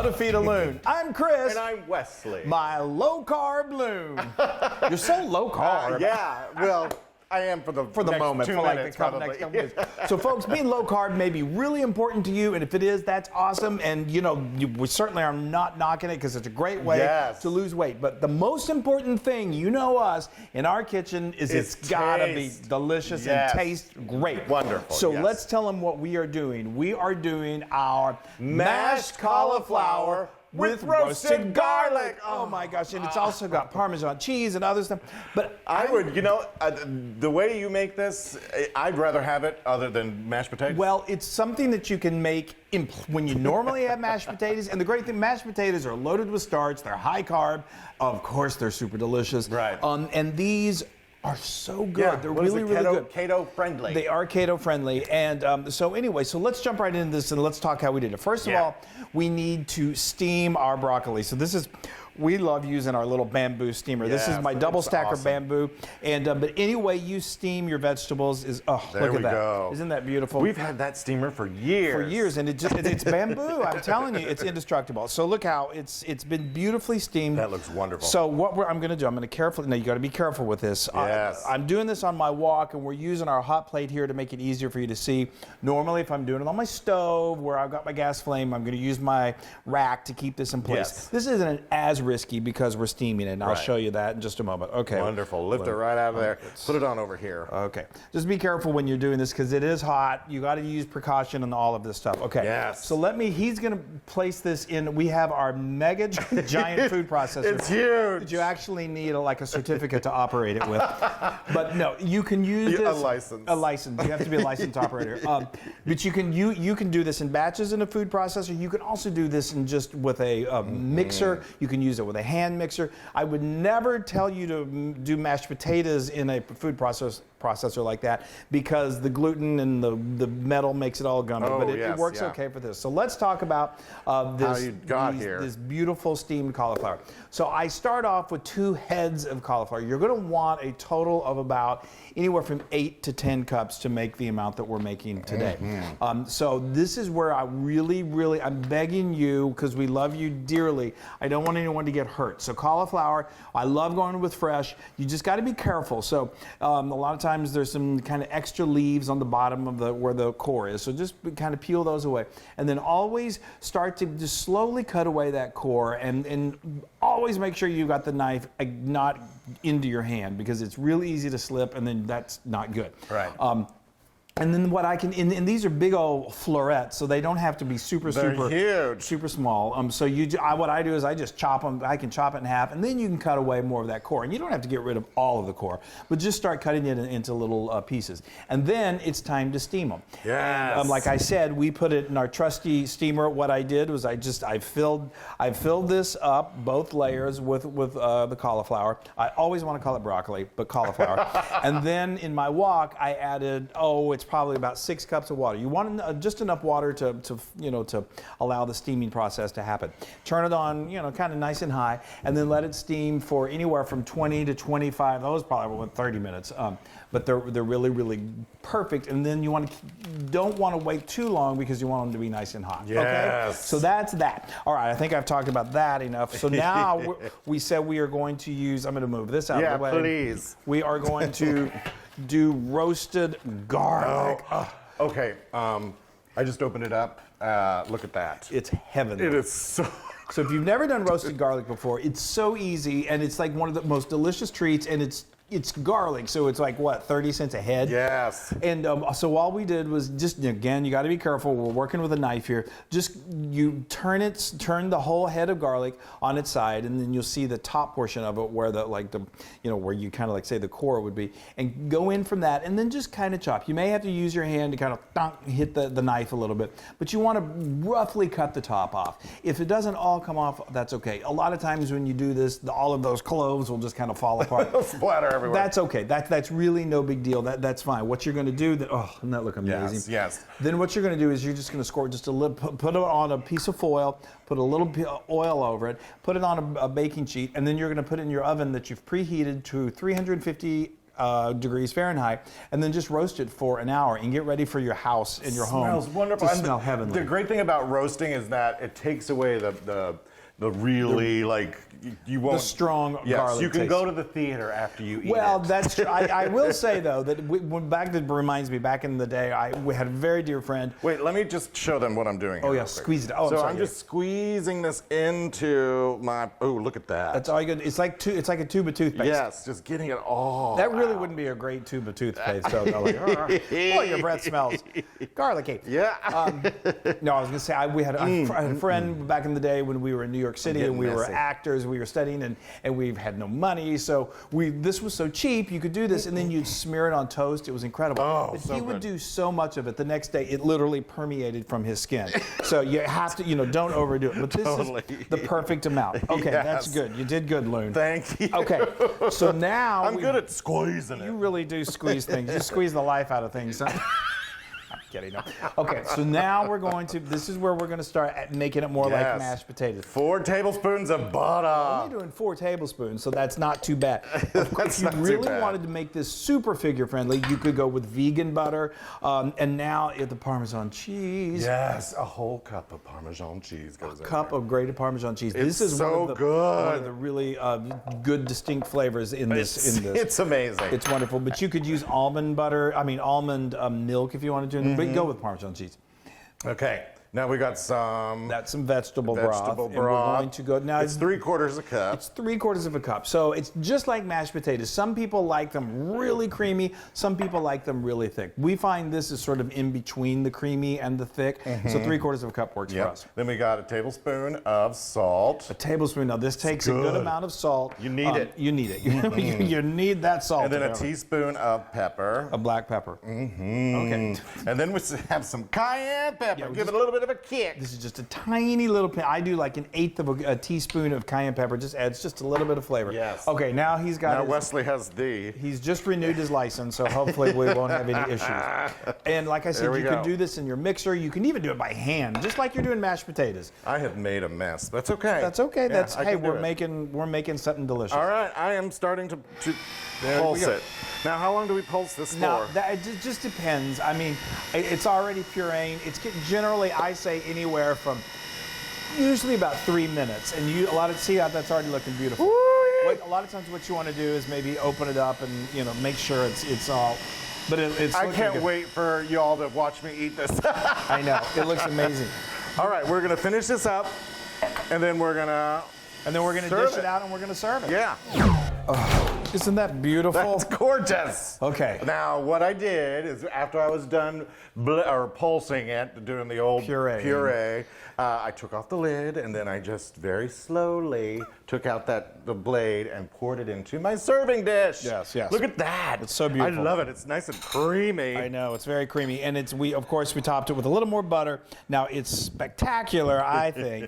How to feed a loon. I'm Chris. And I'm Wesley. My low-carb loon. You're so low-carb. Yeah, well, I am for the moment, 2 for like minutes, the couple next couple minutes. So folks, being low carb may be really important to you, and if it is, that's awesome. And you know, we certainly are not knocking it because it's a great way to lose weight. But the most important thing, you know us, in our kitchen is it's gotta be delicious and taste great. Wonderful. So let's tell them what we are doing. We are doing our mashed cauliflower with roasted garlic. Oh my gosh, and it's also got Parmesan cheese and other stuff. But I would, you know, the way you make this, I'd rather have it other than mashed potatoes. Well, it's something that you can make when you normally have mashed potatoes. And the great thing, mashed potatoes are loaded with starch, they're high carb. Of course, they're super delicious. Right. And these are so good. Yeah, they're really good. Keto friendly. They are keto friendly. And so anyway, so let's jump right into this and let's talk how we did it. First of all, we need to steam our broccoli. So this is, we love using our little bamboo steamer. This is my double stacker bamboo. And but any way you steam your vegetables is, look at that. Go. Isn't that beautiful? We've had that steamer for years. For years, and it's bamboo. I'm telling you, it's indestructible. So look how it's been beautifully steamed. That looks wonderful. So what I'm going to do, I'm going to carefully. Now you got to be careful with this. Yes. I'm doing this on my wok, and we're using our hot plate here to make it easier for you to see. Normally, if I'm doing it on my stove where I've got my gas flame, I'm going to use my rack to keep this in place. Yes. This isn't as risky because we're steaming it, and I'll show you that in just a moment. Okay. Wonderful. Lift it right out of there. Put it on over here. Okay. Just be careful when you're doing this because it is hot. You got to use precaution and all of this stuff. Okay. Yes. So he's going to place this in. We have our mega giant food processor. It's huge. That you actually need like a certificate to operate it with. But no, you can use this. A license. A license. You have to be a licensed operator. But you can do this in batches in a food processor. You can also do this in just with a mixer. You can use it with a hand mixer. I would never tell you to do mashed potatoes in a food processor like that because the gluten and the metal makes it all gummy. But it works okay for this. So let's talk about this beautiful steamed cauliflower. So I start off with 2 heads of cauliflower. You're going to want a total of about anywhere from 8 to 10 cups to make the amount that we're making today. So this is where I really, I'm begging you, because we love you dearly, I don't want anyone to get hurt. So cauliflower, I love going with fresh. You just got to be careful. So a lot of times there's some kind of extra leaves on the bottom of where the core is. So just kind of peel those away. And then always start to just slowly cut away that core and always make sure you've got the knife not into your hand because it's really easy to slip and then that's not good. Right. And then what I can, and these are big old florets, so they don't have to be super huge, super small. So what I do is I just chop them. I can chop it in half, and then you can cut away more of that core. And you don't have to get rid of all of the core, but just start cutting it into little pieces. And then it's time to steam them. Yes. And, like I said, we put it in our trusty steamer. What I did was I filled this up, both layers with the cauliflower. I always want to call it broccoli, but cauliflower. And then in my wok, I added it's probably about 6 cups of water. You want just enough water to allow the steaming process to happen. Turn it on, kind of nice and high, and then let it steam for anywhere from 20 to 25. Those probably went 30 minutes, but they're really perfect. And then you don't want to wait too long because you want them to be nice and hot. Yes. Okay? So that's that. All right, I think I've talked about that enough. So now we said we are going to use. I'm going to move this out of the way. Yeah, please. We are going to do roasted garlic. Okay, I just opened it up. Look at that. It's heavenly. It is so... So if you've never done roasted garlic before, it's so easy, and it's like one of the most delicious treats, and it's garlic, so it's like, 30 cents a head? Yes. And so all we did was just, again, you got to be careful. We're working with a knife here. Just you turn the whole head of garlic on its side, and then you'll see the top portion of it where where you kind of like say the core would be, and go in from that, and then just kind of chop. You may have to use your hand to kind of hit the knife a little bit, but you want to roughly cut the top off. If it doesn't all come off, that's okay. A lot of times when you do this, all of those cloves will just kind of fall apart. Splatter everywhere. That's okay. That's really no big deal. That's fine. What you're going to do, doesn't that look amazing? Yes. Then what you're going to do is you're just going to score just a little, put it on a piece of foil, put a little oil over it, put it on a baking sheet, and then you're going to put it in your oven that you've preheated to 350 degrees Fahrenheit, and then just roast it for an hour and get ready for your house and your home. Smells wonderful. To And smell heavenly. The great thing about roasting is that it takes away the really like you won't. The strong yes, garlic you can taste. go to the theater after you eat Well, it. that's true. I will say though that that reminds me. Back in the day, we had a very dear friend. Wait, let me just show them what I'm doing. Oh here yeah, real quick. squeeze it. Oh, So I'm sorry. I'm just squeezing this into my. Oh, look at that. That's all you got. It's like a tube of toothpaste. Yes, just getting it all. That really out. wouldn't be a great tube of toothpaste. So like, boy, your breath smells garlicky. Yeah. No, I was gonna say we had a friend back in the day when we were in New York City and we were messy. actors. We were studying and we had no money, so this was so cheap. You could do this, and then you'd smear it on toast. It was incredible. Oh, but so he would good. do so much of it. The next day, it literally permeated from his skin. So you have to, don't overdo it. But this Totally. is the perfect amount. Okay, that's Yes. good. You did good, Loon. Thank you. Okay, so now I'm good at squeezing you it. really do squeeze things. You squeeze the life out of things. I'm kidding. No. Okay, so now this is where we're going to start making it more like Yes. mashed potatoes. 4 tablespoons of butter. Only doing 4 tablespoons, so that's not too bad. That's If you not too really bad. wanted to make this super figure friendly, you could go with vegan butter, and now the Parmesan cheese. Yes, a whole cup of Parmesan cheese goes in Cup there. of grated Parmesan cheese. This It's is so one of good. the really good, distinct flavors in this. It's amazing. It's wonderful, but you could use almond milk if you wanted to, but go with Parmesan cheese. Okay, now we got some That's some vegetable broth. vegetable And we're broth. going to go now. It's 3/4 a cup. It's 3/4 of a cup. So it's just like mashed potatoes. Some people like them really creamy. Some people like them really thick. We find this is sort of in between the creamy and the thick. So 3/4 of a cup works for us. Then we got a tablespoon of salt. A tablespoon. Now this takes a good good. amount of salt. You need it. You need it. You need that salt. And then a apparently. teaspoon of pepper. of black pepper. Okay. And then we have some cayenne pepper. we Give just- it a little bit of a kick. This is just a tiny little pin. I do like 1/8 of a teaspoon of cayenne pepper. Just adds just a little bit of flavor. Yes. Okay, now he's got Now his, Wesley has the. he's just renewed his license, so hopefully we won't have any issues. And like I said, There we you can go. do this in your mixer. You can even do it by hand, just like you're doing mashed potatoes. I have made a mess. That's okay. That's okay. Yeah, That's I hey, can do we're it. making something delicious. All right, I am starting to There we pulse go. it. Now, how long do we pulse this Now, for? it just depends. I mean, it's already pureeing. It's generally, I say, anywhere from usually about 3 minutes. And see how that's already looking beautiful. A lot of times what you want to do is maybe open it up and, make sure it's all, but it's I looking can't good. wait for y'all to watch me eat this. I know, it looks amazing. All right, we're gonna finish this up, and then we're gonna. And then we're going to Serve dish it it. out and we're going to serve it. Yeah, Isn't that beautiful? that's gorgeous. Okay. Now, what I did is after I was done pulsing it, doing the old Puree. I took off the lid and then I just very slowly took out the blade and poured it into my serving dish. Yes, yes. Look at that. It's so beautiful. I love it. It's nice and creamy. I know, it's very creamy. And of course, we topped it with a little more butter. Now, it's spectacular,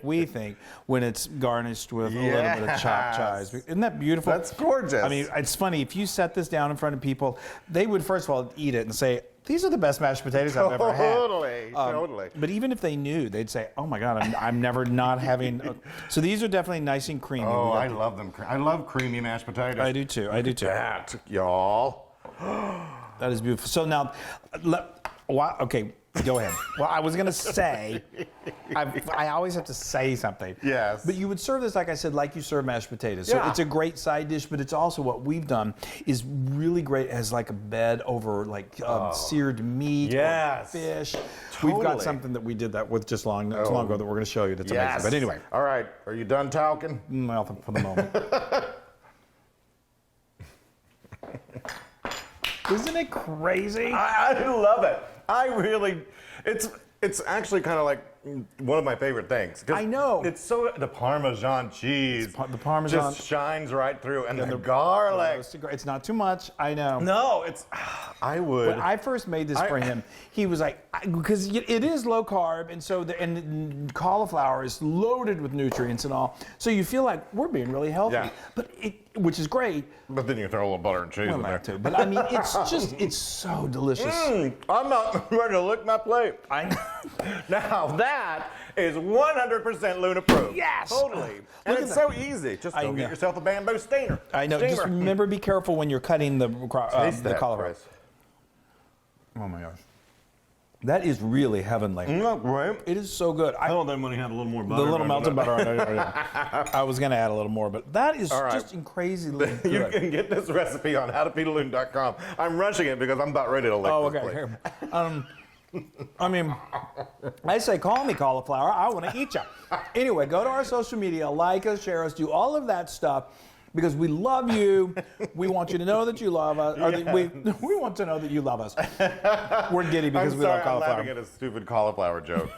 we think, when it's garnished with a little bit of chopped chives. Isn't that beautiful? That's gorgeous. I mean, it's funny. If you set this down in front of people, they would, first of all, eat it and say, these are the best mashed potatoes I've ever had. Totally. But even if they knew, they'd say, oh my God, I'm never not having. So these are definitely nice and creamy. Oh, I love them. I love creamy mashed potatoes. I do too. That, y'all. That is beautiful. So now, okay, go ahead. Well, I was going to say, I always have to say something. Yes. But you would serve this, like I said, like you serve mashed potatoes. So Yeah. it's a great side dish, but it's also what we've done is really great as like a bed over like seared meat Yes. or fish. We've got Totally. something that we did that with just long ago that we're going to show you that's Yes. amazing. But anyway, All right. Are you done talking? well, for the moment. Isn't it crazy? I love it. It's actually kind of like one of my favorite things. 'Cause I know. It's so the Parmesan cheese. the Parmesan- just shines right through, and the garlic. It's not too much, I know. No, it's. I would. When I first made this for him, he was like, because it is low carb, and so and cauliflower is loaded with nutrients and all. So you feel like we're being really healthy, Yeah. but which is great. But then you throw a little butter and cheese Well, in there. that too. But I mean, it's so delicious. I'm not ready to lick my plate. I Now that that is 100% Loon approved. Yes! Totally. And it's so easy. Just go get yourself a bamboo steamer. I know. Just remember, be careful when you're cutting the cauliflower. Chris. Oh my gosh. That is really heavenly. Isn't that great? It is so good. I thought that when he had a little more butter. The little melted butter on it. I was going to add a little more, but that is just crazily good. You can get this recipe on howtofeedaloon.com. I'm rushing it because I'm about ready to lick this plate. Here. I mean, I say call me cauliflower. I want to eat you. Anyway, go to our social media, like us, share us, do all of that stuff. Because we love you. We want you to know that you love us. Or we want to know that you love us. We're giddy because we love cauliflower. I'm laughing at a stupid cauliflower joke.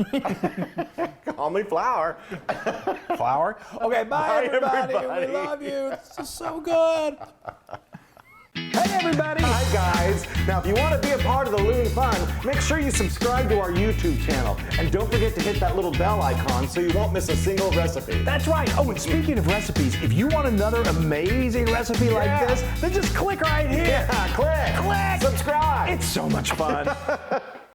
Call me Flower. Flower? Okay, bye everybody. We love you. This is so good. Hey everybody! Hi guys! Now if you want to be a part of the Loon fun, make sure you subscribe to our YouTube channel. And don't forget to hit that little bell icon so you won't miss a single recipe. That's right. Oh, and speaking of recipes, if you want another amazing recipe like this, then just click right here. Yeah, click! Click! Subscribe! It's so much fun.